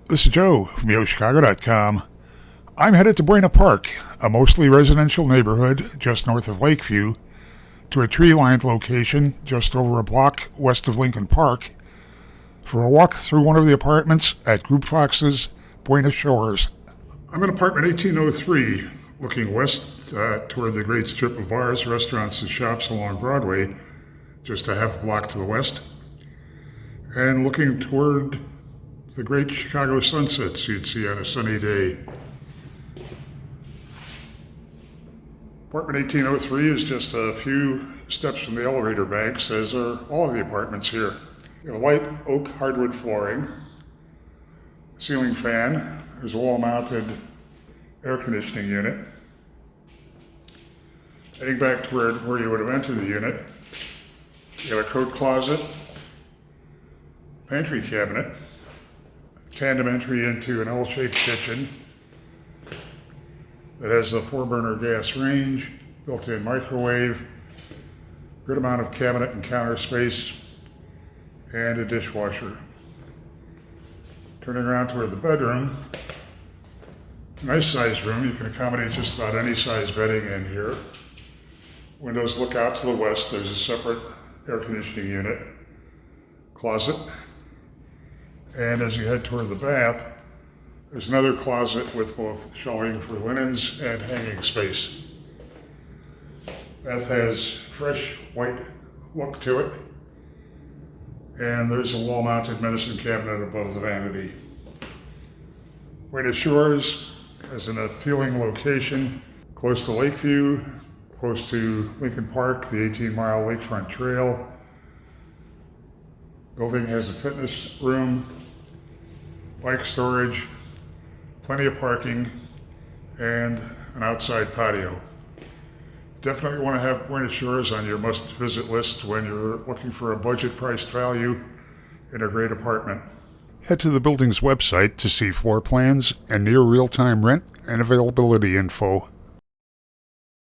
This is Joe from YoChicago.com. I'm headed to Buena Park, a mostly residential neighborhood just north of Lakeview, to a tree-lined location just over a block west of Lincoln Park for a walk through one of the apartments at Group Fox's Buena Shores. I'm in apartment 1803, looking west toward the great strip of bars, restaurants, and shops along Broadway, just a half a block to the west, and looking toward the great Chicago sunsets you'd see on a sunny day. Apartment 1803 is just a few steps from the elevator banks, as are all of the apartments here. You have light oak hardwood flooring, ceiling fan, there's a wall-mounted air conditioning unit. Heading back toward where you would have entered the unit, you have a coat closet, pantry cabinet, tandem entry into an L-shaped kitchen that has a 4-burner gas range, built-in microwave, good amount of cabinet and counter space, and a dishwasher. Turning around toward the bedroom, nice sized room. You can accommodate just about any size bedding in here. Windows look out to the west. There's a separate air conditioning unit, closet, and as you head toward the bath, there's another closet with both shelving for linens and hanging space. Bath has fresh white look to it, and there's a wall-mounted medicine cabinet above the vanity. Buena Shores is an appealing location, close to Lakeview, close to Lincoln Park, the 18-mile lakefront trail. Building has a fitness room, bike storage, plenty of parking, and an outside patio. Definitely want to have Buena Shores on your must-visit list when you're looking for a budget-priced value in a great apartment. Head to the building's website to see floor plans and near real-time rent and availability info.